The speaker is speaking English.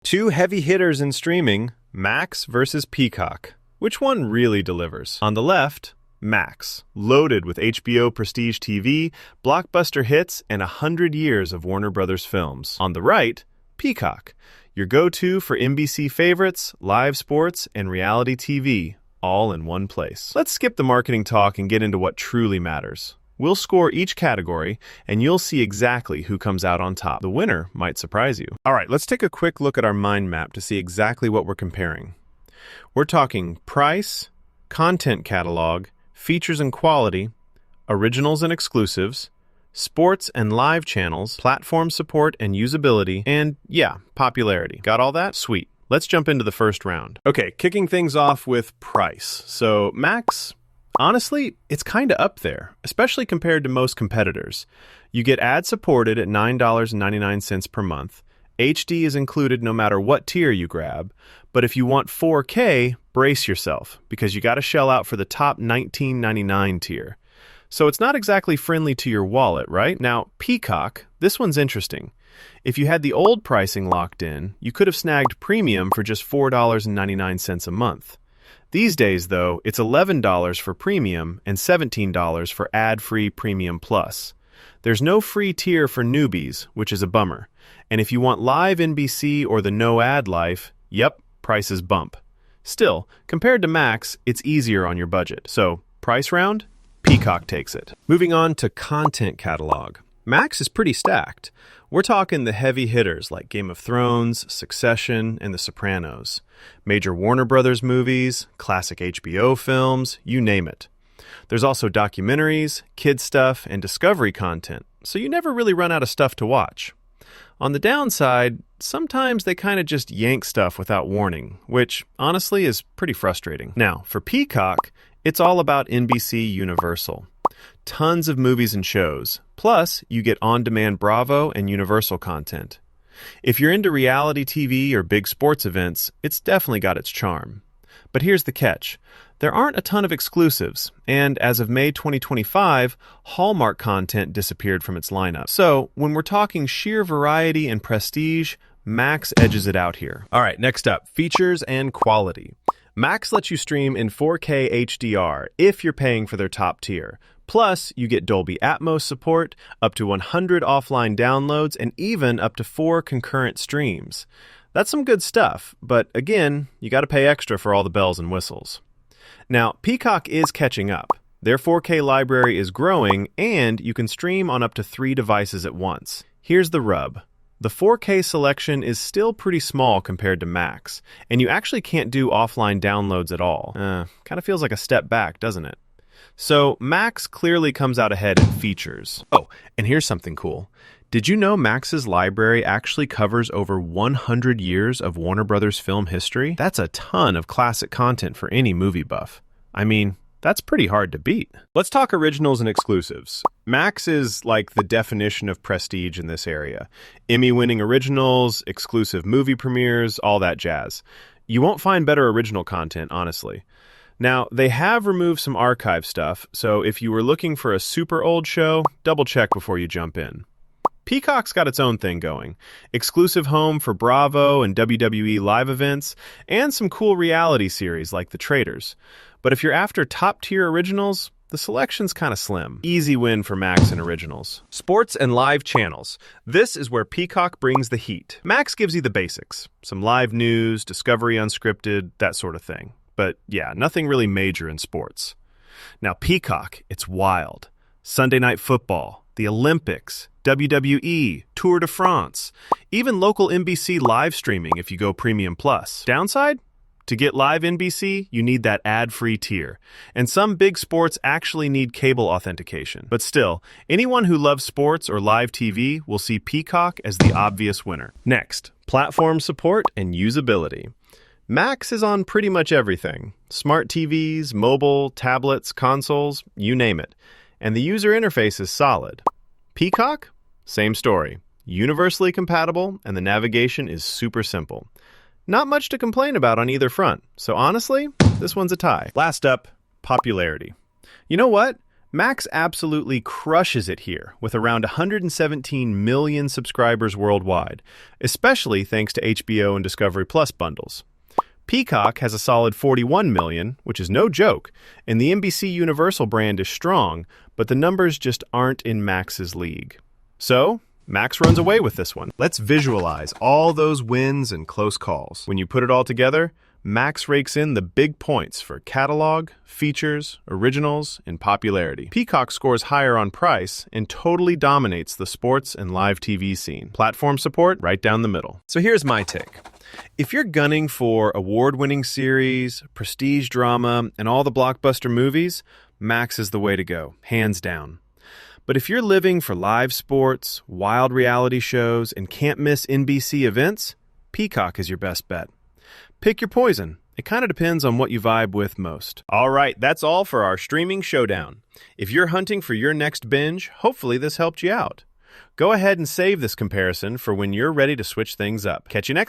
Two heavy hitters in streaming, Max versus Peacock. Which one really delivers? On the left, Max, loaded with HBO Prestige TV, blockbuster hits, and 100 years of Warner Brothers films. On the right, Peacock, your go-to for NBC favorites, live sports, and reality TV, all in one place. Let's skip the marketing talk and get into what truly matters. We'll score each category, and you'll see exactly who comes out on top. The winner might surprise you. All right, let's take a quick look at our mind map to see exactly what we're comparing. We're talking price, content catalog, features and quality, originals and exclusives, sports and live channels, platform support and usability, and yeah, popularity. Got all that? Sweet. Let's jump into the first round. Okay, kicking things off with price. So Max, honestly, it's kind of up there, especially compared to most competitors. You get ad-supported at $9.99 per month. HD is included no matter what tier you grab, but if you want 4K, brace yourself, because you got to shell out for the top $19.99 tier. So it's not exactly friendly to your wallet, right? Now, Peacock, this one's interesting. If you had the old pricing locked in, you could have snagged premium for just $4.99 a month. These days, though, it's $11 for premium and $17 for ad-free Premium Plus. There's no free tier for newbies, which is a bummer. And if you want live NBC or the no-ad life, yep, prices bump. Still, compared to Max, it's easier on your budget. So, price round? Peacock takes it. Moving on to content catalog. Max is pretty stacked. We're talking the heavy hitters like Game of Thrones, Succession, and The Sopranos. Major Warner Brothers movies, classic HBO films, you name it. There's also documentaries, kid stuff, and Discovery content, so you never really run out of stuff to watch. On the downside, sometimes they kind of just yank stuff without warning, which honestly is pretty frustrating. Now, for Peacock, it's all about NBC Universal. Tons of movies and shows, plus you get on-demand Bravo and Universal content. If you're into reality TV or big sports events, it's definitely got its charm. But here's the catch. There aren't a ton of exclusives, and as of May 2025, Hallmark content disappeared from its lineup. So, when we're talking sheer variety and prestige, Max edges it out here. All right, next up, features and quality. Max lets you stream in 4K HDR if you're paying for their top tier. Plus, you get Dolby Atmos support, up to 100 offline downloads, and even up to 4 concurrent streams. That's some good stuff, but again, you got to pay extra for all the bells and whistles. Now, Peacock is catching up. Their 4K library is growing, and you can stream on up to 3 devices at once. Here's the rub. The 4K selection is still pretty small compared to Max, and you actually can't do offline downloads at all. Kind of feels like a step back, doesn't it? So, Max clearly comes out ahead in features. Oh, and here's something cool. Did you know Max's library actually covers over 100 years of Warner Brothers film history? That's a ton of classic content for any movie buff. I mean, that's pretty hard to beat. Let's talk originals and exclusives. Max is like the definition of prestige in this area. Emmy-winning originals, exclusive movie premieres, all that jazz. You won't find better original content, honestly. Now, they have removed some archive stuff, so if you were looking for a super old show, double check before you jump in. Peacock's got its own thing going. Exclusive home for Bravo and WWE live events, and some cool reality series like The Traitors. But if you're after top-tier originals, the selection's kind of slim. Easy win for Max and originals. Sports and live channels. This is where Peacock brings the heat. Max gives you the basics. Some live news, Discovery Unscripted, that sort of thing. But yeah, nothing really major in sports. Now Peacock, it's wild. Sunday Night Football, the Olympics, WWE, Tour de France, even local NBC live streaming if you go Premium Plus. Downside? To get live NBC, you need that ad-free tier. And some big sports actually need cable authentication. But still, anyone who loves sports or live TV will see Peacock as the obvious winner. Next, platform support and usability. Max is on pretty much everything. Smart TVs, mobile, tablets, consoles, you name it. And the user interface is solid. Peacock? Same story. Universally compatible, and the navigation is super simple. Not much to complain about on either front, so honestly, this one's a tie. Last up, popularity. You know what? Max absolutely crushes it here, with around 117 million subscribers worldwide, especially thanks to HBO and Discovery Plus bundles. Peacock has a solid 41 million, which is no joke, and the NBC Universal brand is strong, but the numbers just aren't in Max's league. So, Max runs away with this one. Let's visualize all those wins and close calls. When you put it all together, Max rakes in the big points for catalog, features, originals, and popularity. Peacock scores higher on price and totally dominates the sports and live TV scene. Platform support, right down the middle. So here's my take. If you're gunning for award-winning series, prestige drama, and all the blockbuster movies, Max is the way to go, hands down. But if you're living for live sports, wild reality shows, and can't miss NBC events, Peacock is your best bet. Pick your poison. It kind of depends on what you vibe with most. All right, that's all for our streaming showdown. If you're hunting for your next binge, hopefully this helped you out. Go ahead and save this comparison for when you're ready to switch things up. Catch you next time.